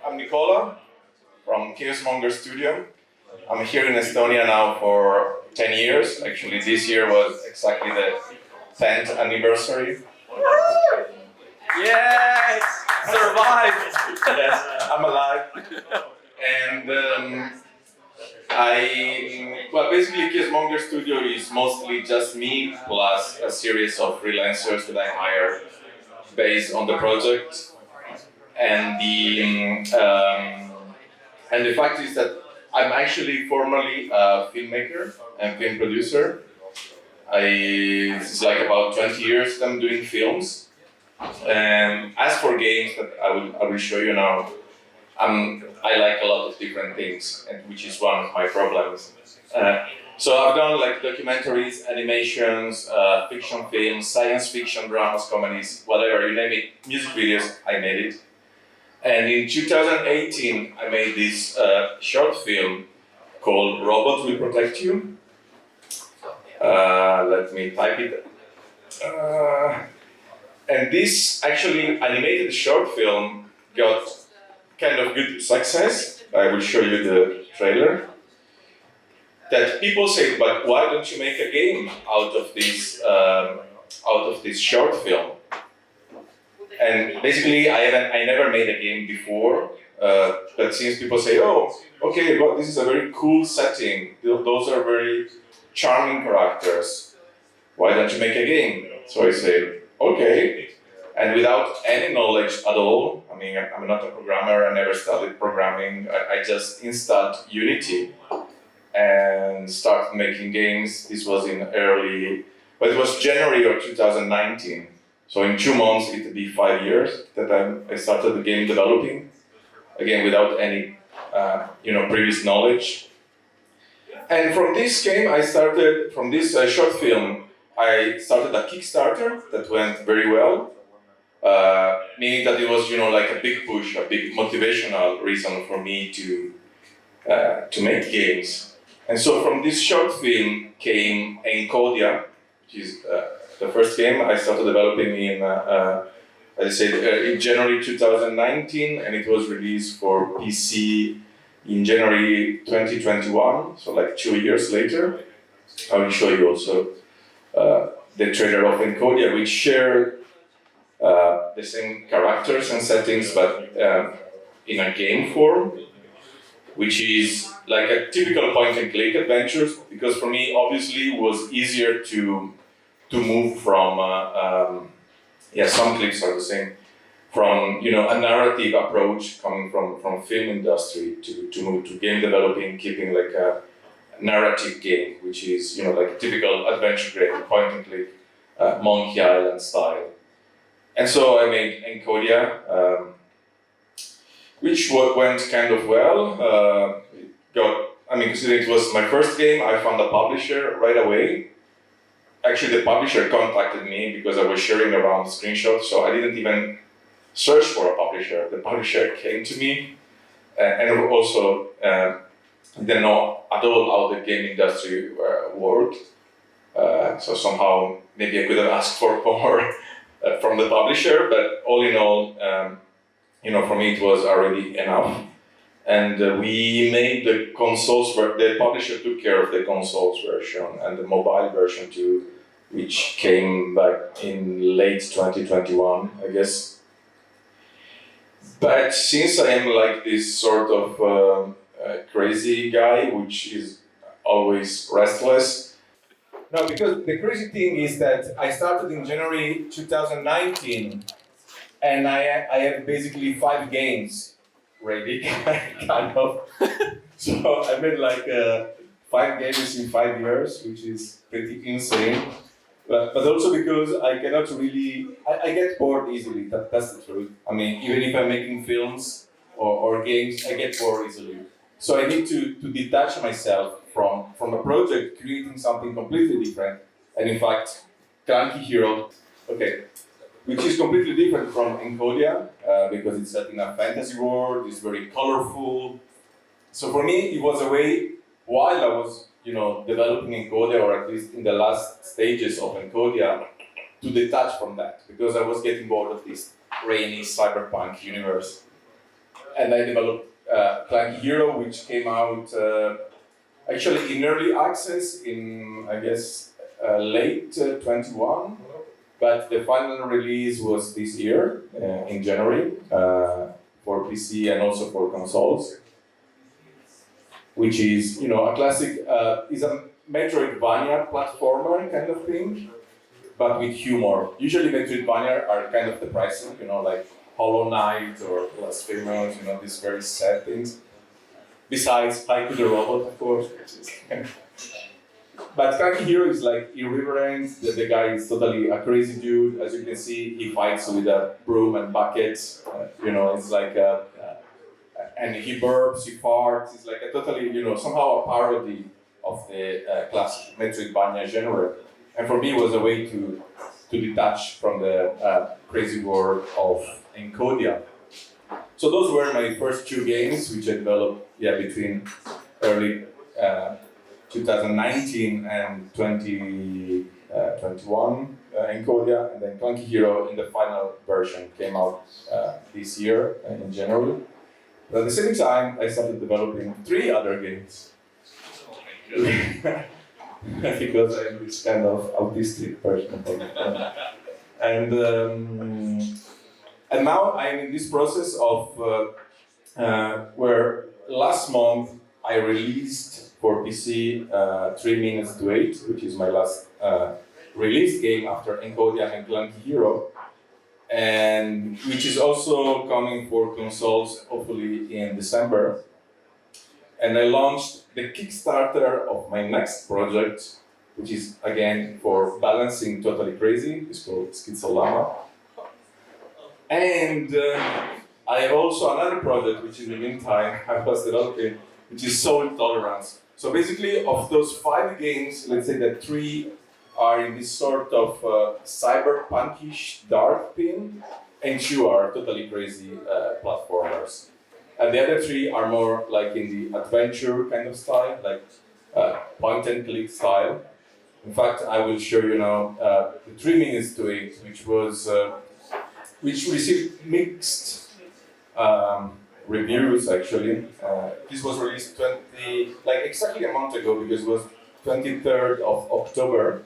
I'm Nicola from Chaosmonger Studio. I'm here in Estonia now for 10 years. Actually, this year was exactly the 10th anniversary. Yes! Survived! Yes, I'm alive. And basically Chaosmonger Studio is mostly just me plus a series of freelancers that I hire based on the project. And the fact is that I'm actually formerly a filmmaker and film producer. It's like about 20 years that I'm doing films. And as for games that I will show you now, I like a lot of different things, and which is one of my problems. So I've done like documentaries, animations, fiction films, science fiction, dramas, comedies, whatever, you name it, music videos, I made it. And in 2018, I made this short film called Robots Will Protect You. Let me type it. And this actually animated short film got kind of good success. I will show you the trailer. That people say, but why don't you make a game out of this short film? And basically, I never made a game before, but since people say, oh, okay, well, this is a very cool setting, those are very charming characters, why don't you make a game? So I say, okay, and without any knowledge at all, I mean, I'm not a programmer, I never studied programming, I just installed Unity and started making games. This was it was January of 2019. So in 2 months, it would be 5 years that I started the game developing, again without any previous knowledge. And from this game, from this short film, I started a Kickstarter that went very well, meaning that it was like a big push, a big motivational reason for me to make games. And so from this short film came Encodia, which is the first game I started developing in, as I said, in January 2019, and it was released for PC in January 2021, so like 2 years later. I will show you also the trailer of Encodia, which share the same characters and settings, but in a game form, which is like a typical point-and-click adventures, because for me, obviously, it was easier to move from, some clicks are the same, from a narrative approach coming from film industry to move to game developing, keeping like a narrative game, which is like a typical adventure game, point-and-click, Monkey Island style. And so I made Encodia, which went kind of well. Considering it was my first game, I found a publisher right away. Actually, the publisher contacted me because I was sharing around screenshots, so I didn't even search for a publisher. The publisher came to me, and also didn't know at all how the game industry worked. So somehow, maybe I could have asked for more from the publisher, but all in all, for me it was already enough. And we made the consoles, the publisher took care of the consoles version and the mobile version too, which came back in late 2021, I guess. But since I am like this sort of crazy guy, which is always restless. No, because the crazy thing is that I started in January 2019, and I have basically 5 games ready, kind of. So I made like 5 games in 5 years, which is pretty insane. But also because I cannot really, I get bored easily, that's the truth. I mean, even if I'm making films or games, I get bored easily. So I need to detach myself from a project, creating something completely different. And in fact, Cranky Hero, which is completely different from Encodia, because it's set in a fantasy world, it's very colorful. So for me, it was a way, while I was developing Encodia, or at least in the last stages of Encodia, to detach from that, because I was getting bored of this rainy cyberpunk universe. and I developed Clanky Hero, which came out actually in early access in, I guess, late 21, but the final release was this year, in January, for PC and also for consoles, which is, a classic, is a Metroidvania platformer kind of thing, but with humor. Usually Metroidvania are kind of depressing, like Hollow Knight or Blasphemous, these very sad things. Besides Haiku the Robot, of course. But Clanky Hero is like irreverent. The guy is totally a crazy dude. As you can see, he fights with a broom and buckets. It's like and he burps, he farts. It's like a totally, somehow a parody of the classic Metroidvania genre. And for me, it was a way to detach from the crazy world of Encodia. So those were my first two games, which I developed between early 2019 and 2021 Encodia, and then Clanky Hero in the final version came out this year in January. But at the same time, I started developing 3 other games. Because I'm this kind of autistic person. And now I'm in this process of where last month I released for PC 3 Minutes to 8, which is my last release game after Encodia and Clanky Hero, and which is also coming for consoles hopefully in December. And I launched the Kickstarter of my next project, which is again for balancing Totally Crazy. It's called Schizolama. And I have also another project, which in the meantime I was developing, which is Soul Tolerance. So basically, of those 5 games, let's say that 3 are in this sort of cyberpunkish dark theme, and 2 are Totally Crazy platformers. And the other 3 are more like in the adventure kind of style, like point and click style. In fact, I will show you now the 3 Minutes to 8, which received mixed reviews actually. This was released exactly a month ago, because it was 23rd of October.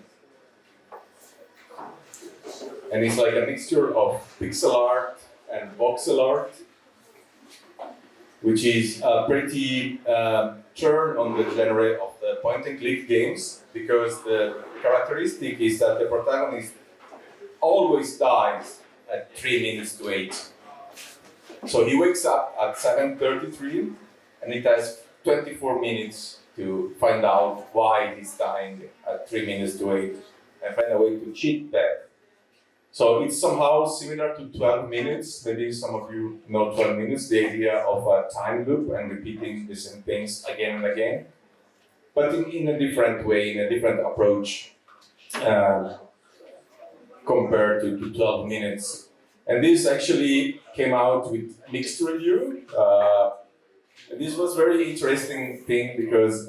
And it's like a mixture of pixel art and voxel art, which is a pretty turn on the genre of the point-and-click games, because the characteristic is that the protagonist always dies at 3 minutes to 8. So he wakes up at 7:33, and it has 24 minutes to find out why he's dying at 3 minutes to 8, and find a way to cheat death. So it's somehow similar to 12 minutes. Maybe some of you know 12 minutes, the idea of a time loop and repeating the same things again and again, but in a different way, in a different approach compared to 12 minutes. And this actually came out with mixed review. This was very interesting thing, because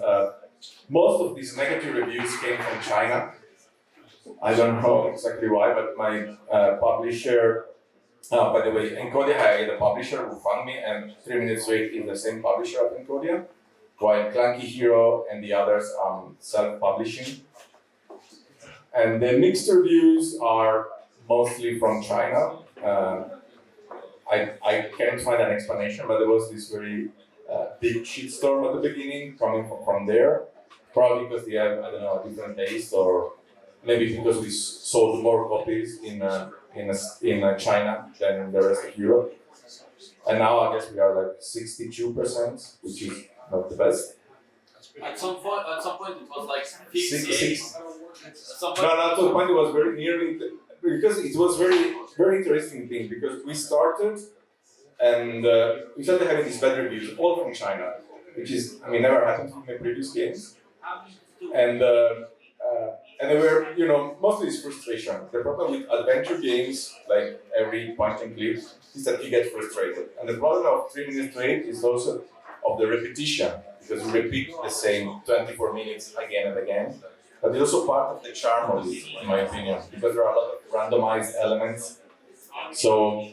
most of these negative reviews came from China. I don't know exactly why, but my publisher, by the way, Encodia had a publisher who found me, and 3 Minutes to 8 is the same publisher of Encodia, while Clanky Hero and the others are self-publishing. And the mixed reviews are mostly from China. I can't find an explanation, but there was this very big shitstorm at the beginning coming from there, probably because they have, I don't know, a different taste, or maybe because we sold more copies in China than in the rest of Europe. And now I guess we are like 62%, which is not the best. At some point, it was like 58. No, at some point it was very nearly, because it was very interesting thing, because we started and we started having these bad reviews, all from China, which is, never happened in my previous games. And there were, mostly it's frustration. The problem with adventure games, like every point and click, is that you get frustrated. And the problem of 3 Minutes to 8 is also of the repetition, because we repeat the same 24 minutes again and again. But it's also part of the charm of it, in my opinion, because there are a lot of randomized elements. So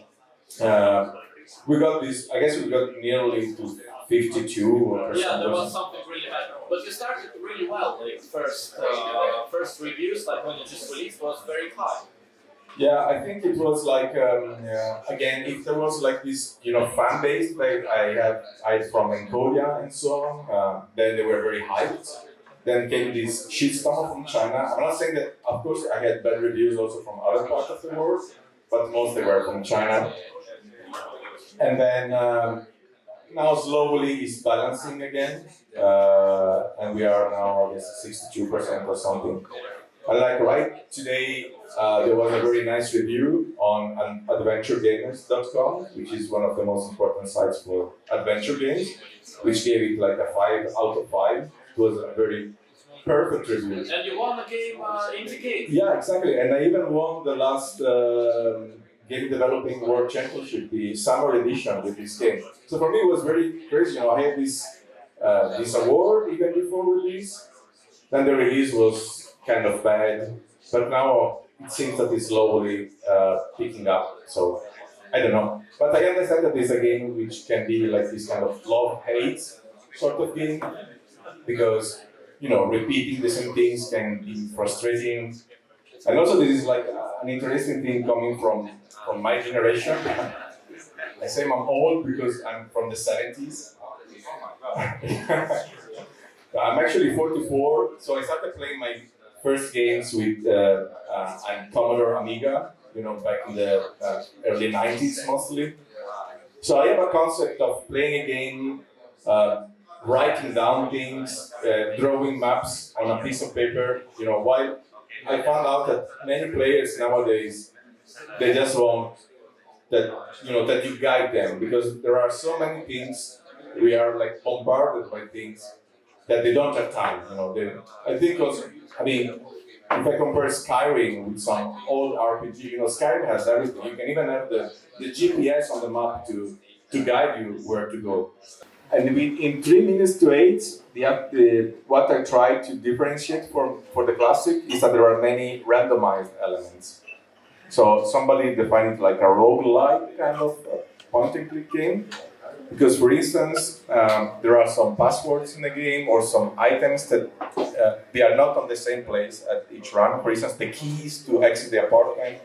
we got this. I guess we got nearly to 52%. Yeah, there was something really bad. But you started really well. Like first reviews, like when you just released, was very high. Yeah, I think it was like yeah. Again, if there was like this, fan base like I from Encodia and so on, then they were very hyped. Then came this shitstorm from China. I'm not saying that, of course, I had bad reviews also from other parts of the world, but mostly were from China. And then now slowly it's balancing again, and we are now I guess 62% or something. And like right today, there was a very nice review on adventuregamers.com, which is one of the most important sites for adventure games, which gave it like a 5 out of 5. It was a very perfect review. And you won the game in the game. Yeah, exactly. And I even won the last Game Developing World Championship, the summer edition with this game. So for me, it was very crazy. I had this award even before release. Then the release was kind of bad, but now it seems that it's slowly picking up. So I don't know. But I understand that it's a game which can be like this kind of love-hate sort of game, because repeating the same things can be frustrating. And also this is like an interesting thing coming from my generation. I say I'm old because I'm from the 70s. I'm actually 44, so I started playing my first games with a Commodore Amiga, back in the early 90s mostly. So I have a concept of playing a game, writing down things, drawing maps on a piece of paper. While I found out that many players nowadays, they just want that that you guide them, because there are so many things. We are like bombarded by things that they don't have time. I think also, if I compare Skyrim with some old RPG, Skyrim has everything. You can even have the GPS on the map to guide you where to go. And in 3 minutes to 8, what I try to differentiate for the classic is that there are many randomized elements. So somebody defined it like a roguelike kind of point-and-click game. Because, for instance, there are some passwords in the game or some items that they are not on the same place at each run. For instance, the keys to exit the apartment,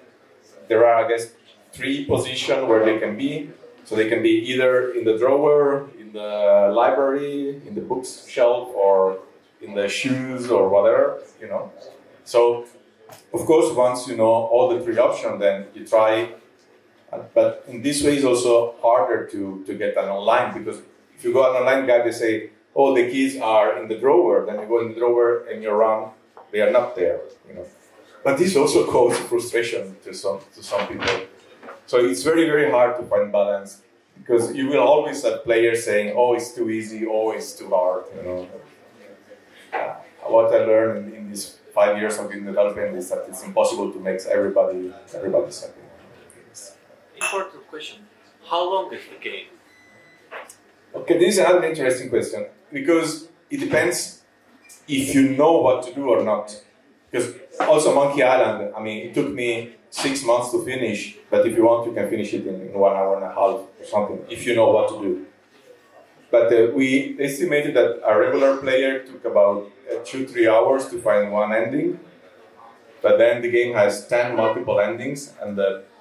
there are, I guess, 3 positions where they can be. So they can be either in the drawer, in the library, in the bookshelf, or in the shoes or whatever, So, of course, once you know all the 3 options, then you try. But in this way, it's also harder to get an online, because if you go on an online guide, they say, oh, the keys are in the drawer. Then you go in the drawer and you run, they are not there. But this also causes frustration to some people. So it's very, very hard to find balance, because you will always have players saying, oh, it's too easy, oh, it's too hard. What I learned in these 5 years of game development is that it's impossible to make everybody happy. Important question. How long is the game? Okay, this is another interesting question, because it depends if you know what to do or not. Because also Monkey Island, it took me 6 months to finish, but if you want, you can finish it in 1 hour and a half or something, if you know what to do. But we estimated that a regular player took about 2-3 hours to find one ending. But then the game has 10 multiple endings, and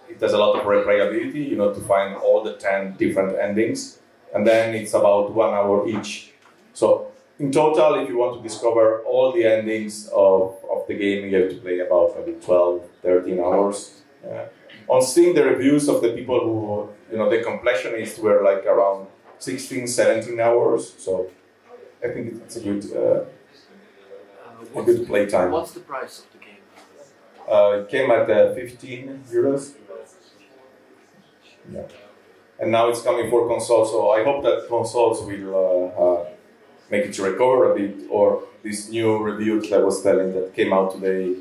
it has a lot of replayability, to find all the 10 different endings. And then it's about 1 hour each. So in total, if you want to discover all the endings of the game, you have to play about maybe 12, 13 hours. On Steam, the reviews of the people who, the completionists were like around 16, 17 hours. So I think it's a good playtime. What's the price of the game? It came at 15 euros. Yeah. And now it's coming for consoles, so I hope that consoles will make it recover a bit, or this new review that I was telling that came out today,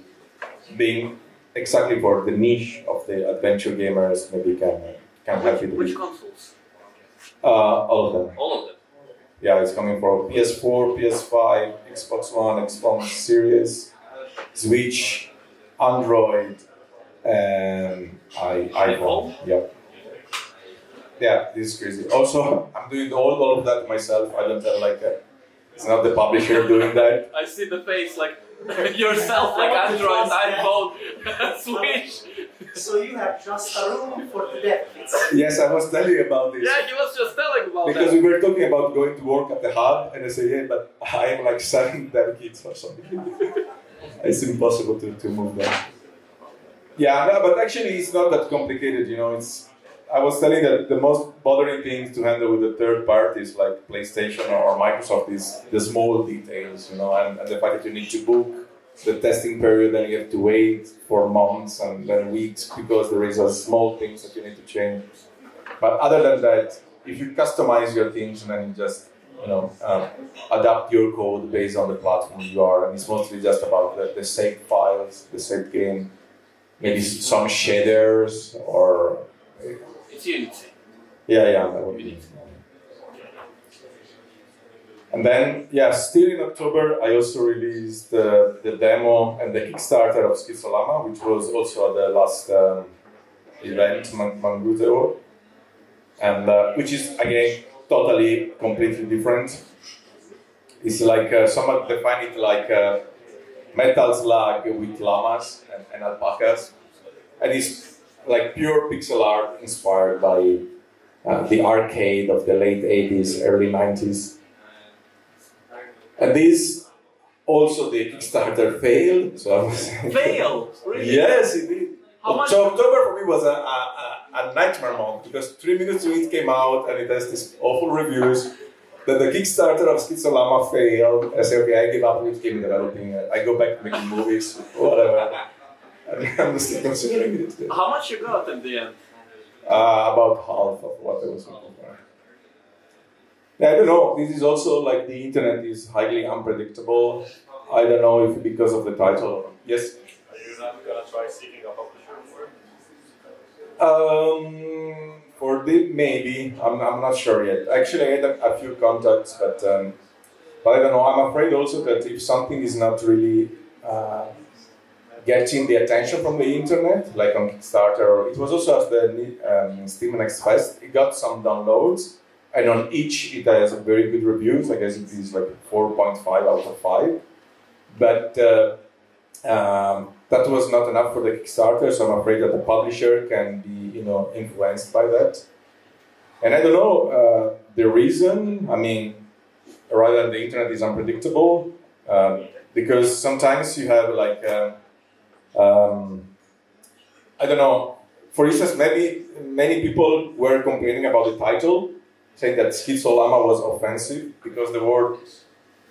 being exactly for the niche of the adventure gamers, maybe can help it. Which consoles? All of them. All of them? Yeah, it's coming for PS4, PS5, Xbox One, Xbox Series, Switch, Android, and iPhone. Yeah. yeah, this is crazy. Also, I'm doing all of that myself. I don't have like it's not the publisher doing that. I see the face like yourself, like Android, iPhone, Switch. So you have just a room for the dev kits. Yes, I was telling you about this. Yeah, he was just telling about Because that. we were talking about going to work at the hub, and I say, yeah, but I am like 7 dev kits or something. It's impossible to move them. Yeah, no, but actually it's not that complicated, you know. I was telling that the most bothering things to handle with the third parties like PlayStation or Microsoft is the small details, you know, and the fact that you need to book the testing period and you have to wait for months and then weeks because there is a small things that you need to change. But other than that, if you customize your things and then you just, you know, adapt your code based on the platform you are, and it's mostly just about the saved files, the saved game, maybe some shaders or. It's Unity. Yeah, that would be. And then, yeah, still in October, I also released the demo and the Kickstarter of Schizolama, which was also at the last event, Manguteo, and which is, again, totally, completely different. It's like, someone define it like metal slug with llamas and alpacas, and it's like pure pixel art inspired by the arcade of the late 80s, early 90s. And this also the Kickstarter failed. So I was Failed? Really? Yes, it did. How much? So October for me was a nightmare month because 3 minutes to it came out and it has these awful reviews. Then the Kickstarter of Schizolama failed. I said, okay, I give up with game developing. I go back to making movies, whatever. And I'm still considering it. How much you got in the end? About half of what I was looking for. I don't know, this is also like the internet is highly unpredictable. I don't know if because of the title. Yes? Are you not going to try seeking a publisher for it? For the maybe, I'm not sure yet. Actually, I had a few contacts, but I don't know. I'm afraid also that if something is not really getting the attention from the internet, like on Kickstarter, it was also at the Steam Next Fest, it got some downloads, and on each it has very good reviews. I guess it is like 4.5 out of 5. But that was not enough for the Kickstarter, so I'm afraid that the publisher can be, you know, influenced by that. And I don't know the reason. I mean, rather than the internet is unpredictable, because sometimes you have like. I don't know. For instance, maybe many people were complaining about the title, saying that Schizolama was offensive because the word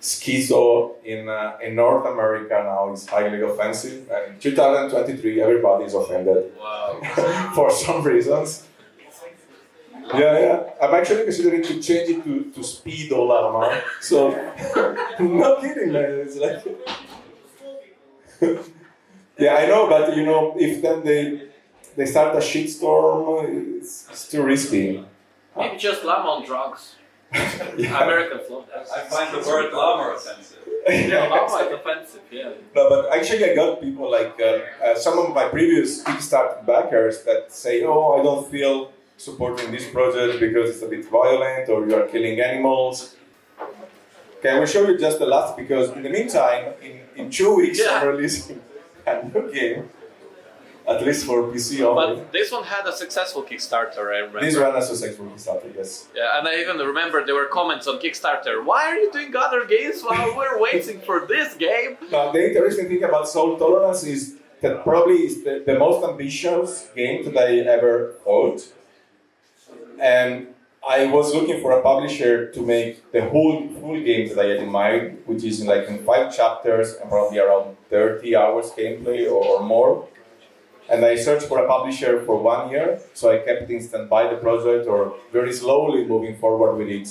schizo in North America now is highly offensive. And in 2023, everybody is offended. Wow. For some reasons. Yeah. I'm actually considering to change it to Speedolama. So, no kidding, man. It's like. Yeah, I know, but you know, if then they start a shitstorm, it's too risky. Maybe just llama on drugs. Yeah. American flow. I find the word llama offensive. Yeah, llama is offensive, yeah. No, but actually I got people like some of my previous Kickstarter backers that say, oh, I don't feel supporting this project because it's a bit violent or you are killing animals. Okay, I will show you just the last because in the meantime, in 2 weeks I'm releasing a new game, at least for PC only. But this one had a successful Kickstarter, I remember. This one has a successful Kickstarter, yes. Yeah, and I even remember there were comments on Kickstarter. Why are you doing other games while we're waiting for this game? Now, the interesting thing about Soul Tolerance is that probably is the most ambitious game that I ever thought. And I was looking for a publisher to make the whole full game that I had in mind, which is in 5 chapters and probably around 30 hours gameplay or more. And I searched for a publisher for 1 year, so I kept in standby the project or very slowly moving forward with it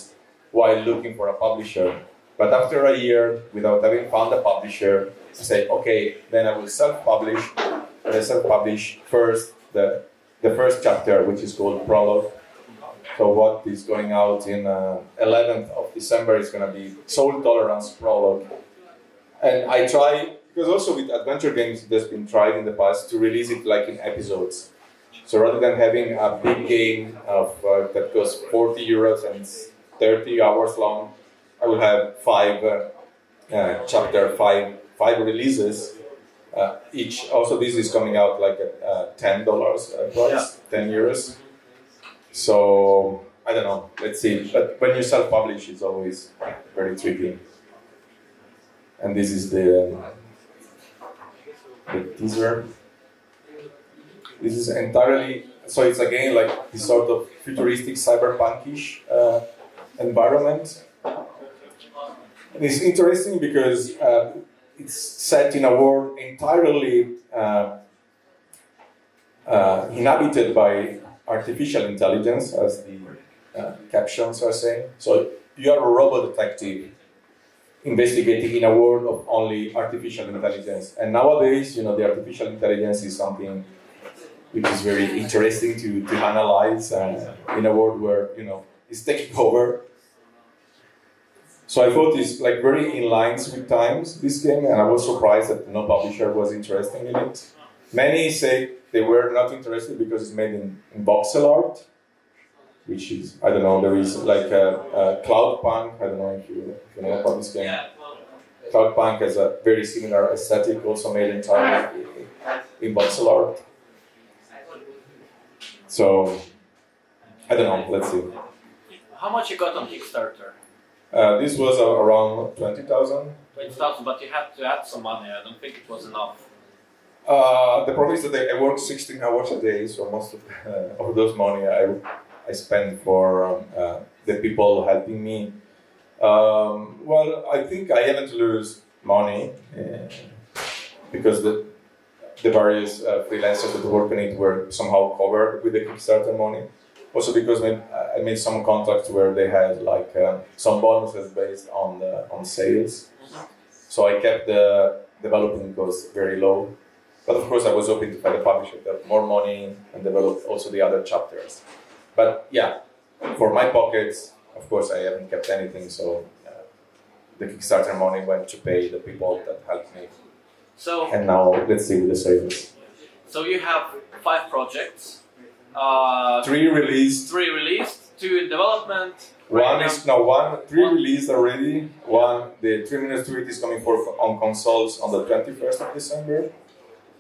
while looking for a publisher. But after a year, without having found a publisher, I say, okay, then I will self-publish. And I self-publish first the first chapter, which is called Prologue. So what is going out in 11th of December is going to be Soul Tolerance Prologue. And I try, because also with adventure games it has been tried in the past, to release it like in episodes. So rather than having a big game of that costs 40 euros and it's 30 hours long, I will have five releases each. Also, this is coming out like at $10 price, 10 euros. So I don't know. Let's see. But when you self-publish, it's always very tricky. And this is the teaser. This is entirely, so it's again like this sort of futuristic cyberpunkish environment. And it's interesting because it's set in a world entirely inhabited by artificial intelligence, as the captions are saying. So you are a robot detective investigating in a world of only artificial intelligence. And nowadays, the artificial intelligence is something which is very interesting to analyze in a world where, it's taking over. So I thought it's like very in lines with times, this game, and I was surprised that no publisher was interested in it. Many say they were not interested because it's made in voxel art, which is, I don't know, there is like a Cloudpunk, I don't know if you know about this game. Cloudpunk has a very similar aesthetic, also made entirely in voxel art. So, I don't know, let's see. How much you got on Kickstarter? This was around 20,000. 20,000, but you had to add some money. I don't think it was enough. The problem is that I work 16 hours a day, so most of those money I spend for the people helping me. Well, I think I haven't lose money because the various freelancers that work on it were somehow covered with the Kickstarter money. Also because I made some contracts where they had like some bonuses based on sales. So I kept the developing costs very low. But of course I was hoping to find a publisher that had more money and develop also the other chapters. But yeah, for my pockets, of course I haven't kept anything, so the Kickstarter money went to pay the people that helped me. So, and now let's see with the sales. So you have 5 projects. 3 released. 3 released, 2 in development. Three released already. The 3 minutes to it is coming on consoles on the 21st of December.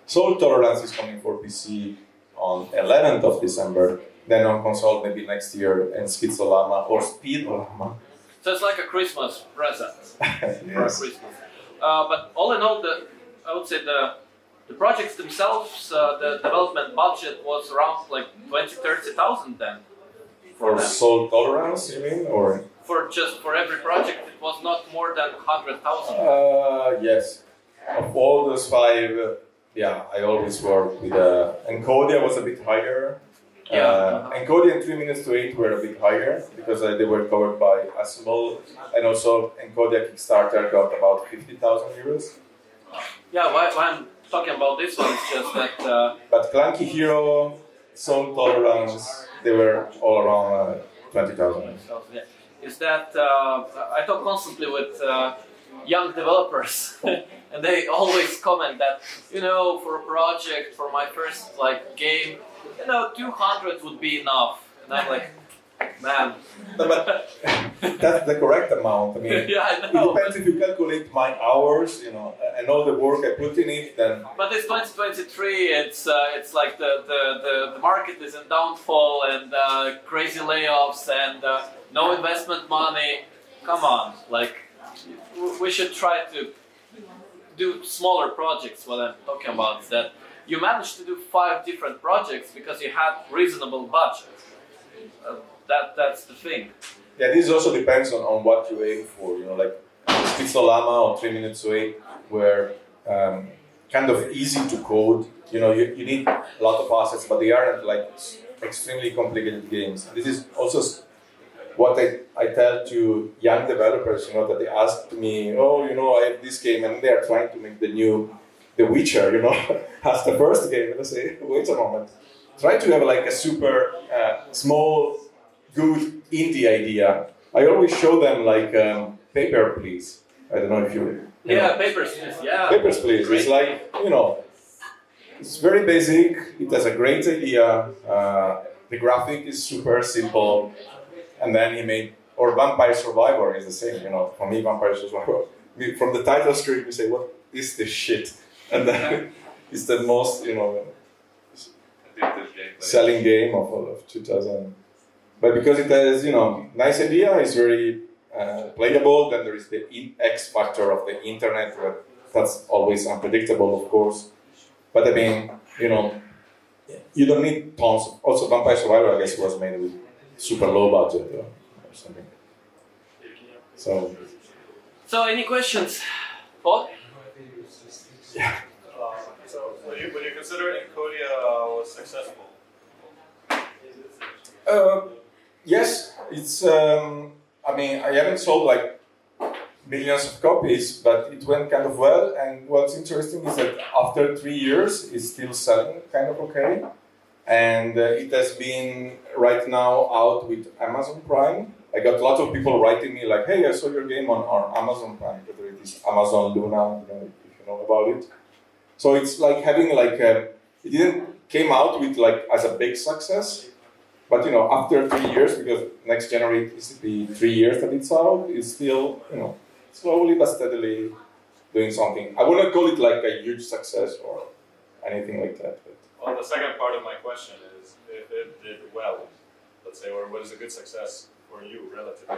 Soul Tolerance is coming for PC on 11th of December. Then on console maybe next year, and Schizolama or Speedolama. So it's like a Christmas present. Yes. For Christmas. But all in all, I would say the projects themselves, the development budget was around like 20,000-30,000 then. For Soul Tolerance, you mean, or? For every project, it was not more than 100,000. Yes. Of all those 5, I always work with Encodia was a bit higher. Encodia and 3 minutes to 8 were a bit higher because they were covered by a small, and also Encodia Kickstarter got about 50,000 euros. Yeah, why I'm talking about this one is just that. But Clunky Hero, Soul Tolerance, they were all around 20,000. Yeah. Is that I talk constantly with young developers, and they always comment that for a project, for my first game, 200 would be enough, and I'm like, man. But that's the correct amount. I mean, yeah, I know. It depends if you calculate my hours, and all the work I put in it. Then. But it's 2023. It's like the market is in downfall and crazy layoffs and no investment money. Come on, we should try to do smaller projects. What I'm talking about is that you managed to do 5 different projects because you had reasonable budget. That's the thing. Yeah, this also depends on what you aim for. Like Schizolama or 3 minutes to 8 were kind of easy to code. You need a lot of assets, but they aren't like extremely complicated games. This is also what I tell to young developers. That they ask me, I have this game, and they are trying to make The Witcher, as the first game. And I say, wait a moment. Try to have like a super small, good indie idea. I always show them like Paper Please. I don't know if you. Yeah, Papers, Please. Yeah. Papers, Please. Great. It's like It's very basic. It has a great idea. The graphic is super simple. And then he made, or Vampire Survivor is the same, you know. For me, Vampire Survivor. From the title screen, you say, "What is this shit?" And then it's the most, you know, selling game of 2000. But because it has, you know, nice idea, it's very playable. Then there is the X factor of the internet, but that's always unpredictable, of course. But I mean, you know, you don't need tons. Also, Vampire Survivor, I guess, was made with super low budget or something. So, any questions, Paul? Yeah. So, would you consider Encodia was successful? Yes, it's. I mean, I haven't sold like millions of copies, but it went kind of well. And what's interesting is that after 3 years, it's still selling kind of okay. And it has been right now out with Amazon Prime. I got a lot of people writing me like, "Hey, I saw your game on Amazon Prime." Whether it is Amazon Luna, you know, if you know about it. So it's like having like it didn't came out with like as a big success, but you know after 3 years, because next January is the 3 years that it's out, it's still, you know, slowly but steadily doing something. I wouldn't call it like a huge success or anything like that. But. Well, the second part of my question is if it did well, let's say, or was a good success for you relatively.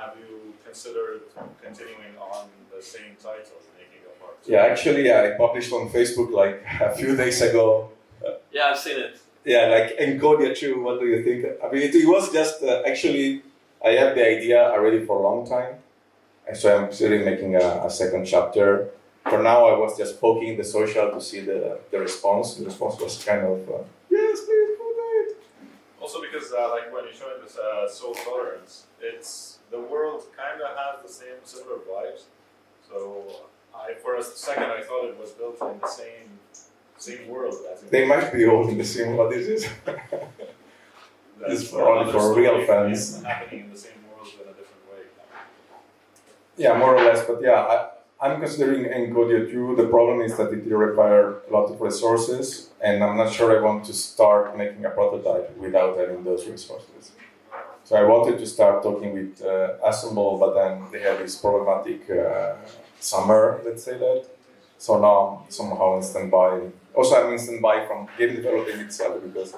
Have you considered continuing on the same title, making a part? Yeah, actually, I published on Facebook like a few days ago. Yeah, I've seen it. Yeah, like Encodia 2, what do you think? I mean, it was just, actually, I have the idea already for a long time. And so I'm still making a second chapter. For now, I was just poking the social to see the response. The response was kind of, yes, please do that. Also because, like, when you're showing this soul tolerance, the world kind of has the similar vibes. So, for a second, I thought it was built in the same world as They might be all in the same, what is it? It's only for real fans. Happening in the same world in a different way. Yeah, more or less, but yeah, I'm considering Encodia 2. The problem is that it will require a lot of resources, and I'm not sure I want to start making a prototype without having those resources. So I wanted to start talking with Assemble, but then they have this problematic summer, let's say that. So now I'm somehow in standby. Also, I'm in standby from game developing itself because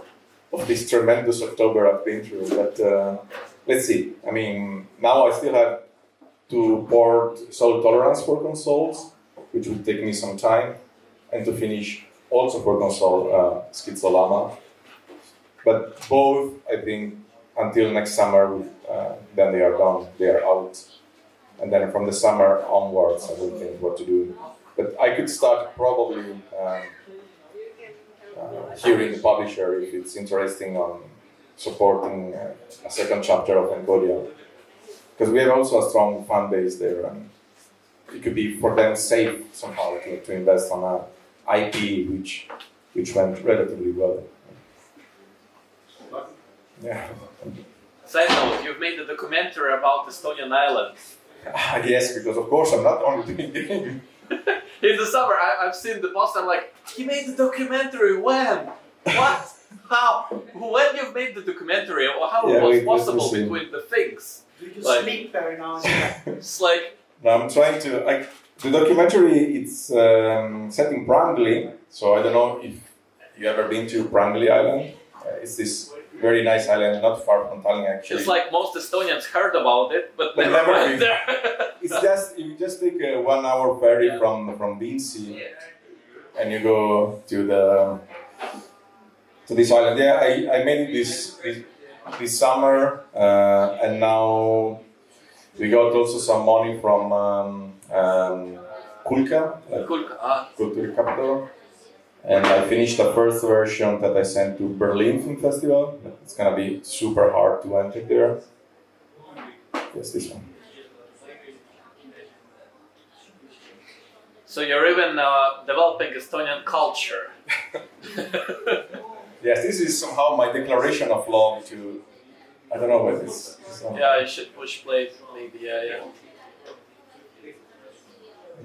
of this tremendous October I've been through. But let's see. I mean, now I still have to port Soul Tolerance for consoles, which will take me some time, and to finish also for console Schizolama. But both, I think, until next summer, then they are done, they are out. And then from the summer onwards, I will think what to do. But I could start probably hearing the publisher if it's interesting on supporting a second chapter of Encodia. Because we have also a strong fan base there, and it could be for them safe somehow to invest on a IP which went relatively well. Yeah. Side note, you've made a documentary about Estonian islands. Yes, because of course I'm not only doing game. In the summer, I've seen the post. I'm like, he made the documentary. When? What? How? When you've made the documentary? Or how it was possible between the things? Do you Like, sleep very now and then? It's like. No, I'm trying to. The documentary, it's set in Prangli, so I don't know if you ever been to Prangli Island. It's this very nice island, not far from Tallinn actually. It's like most Estonians heard about it, but never went there. It's just, you just take a 1 hour ferry from Vinci, and you go to this island. Yeah, I made it this summer, and now we got also some money from Kulka, Culture Capital. And I finished the first version that I sent to Berlin Film Festival. It's gonna be super hard to enter there. Yes, this one. So you're even developing Estonian culture. Yes, this is somehow my declaration of love to. I don't know what this. Yeah, you should push play, maybe. Yeah.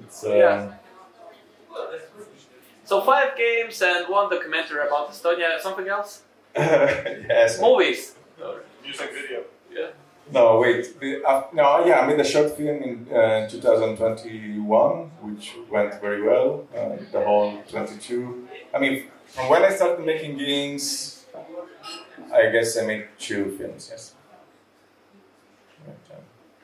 It's. Yeah. So 5 games and 1 documentary about Estonia. Something else? Yes. Movies. Music video. Yeah. No, wait. I made a short film in 2021, which went very well. The whole 22. I mean, from when I started making games, I guess I made 2 films. Yes.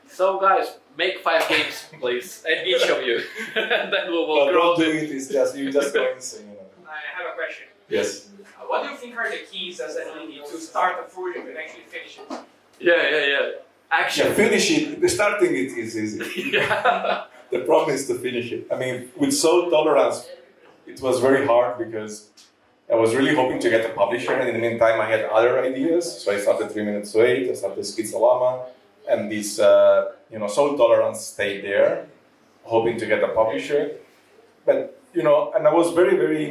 So guys, make 5 games, please, and each of you. And then we will No, grow. don't do it. It's just you just go insane. I have a question. Yes. What do you think are the keys as an indie to start a project and actually finish it? Yeah. Action. Yeah, finish it. The starting it is easy. Yeah. The problem is to finish it. I mean, with Soul Tolerance, it was very hard because I was really hoping to get a publisher, and in the meantime, I had other ideas. So I started 3 Minutes to 8, I started Skizalama, and this, Soul Tolerance stayed there, hoping to get a publisher. But, and I was very, very,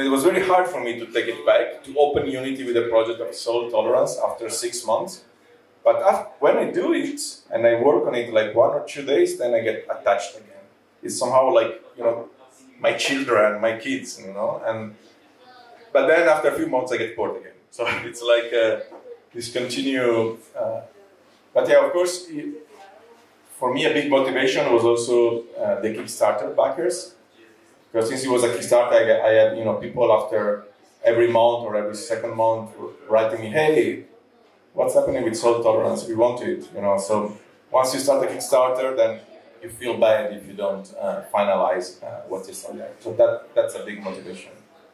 it was very hard for me to take it back, to open Unity with a project of Soul Tolerance after 6 months. But when I do it, and I work on it like 1 or 2 days, then I get attached again. It's somehow like, my children, my kids, but then after a few months I get bored again. So it's like this continue. But yeah, of course, for me a big motivation was also the Kickstarter backers. Because since it was a Kickstarter, I had people after every month or every second month writing me, hey, what's happening with Soul Tolerance? We want it, So once you start a Kickstarter, then you feel bad if you don't finalize what you started. So that's a big motivation.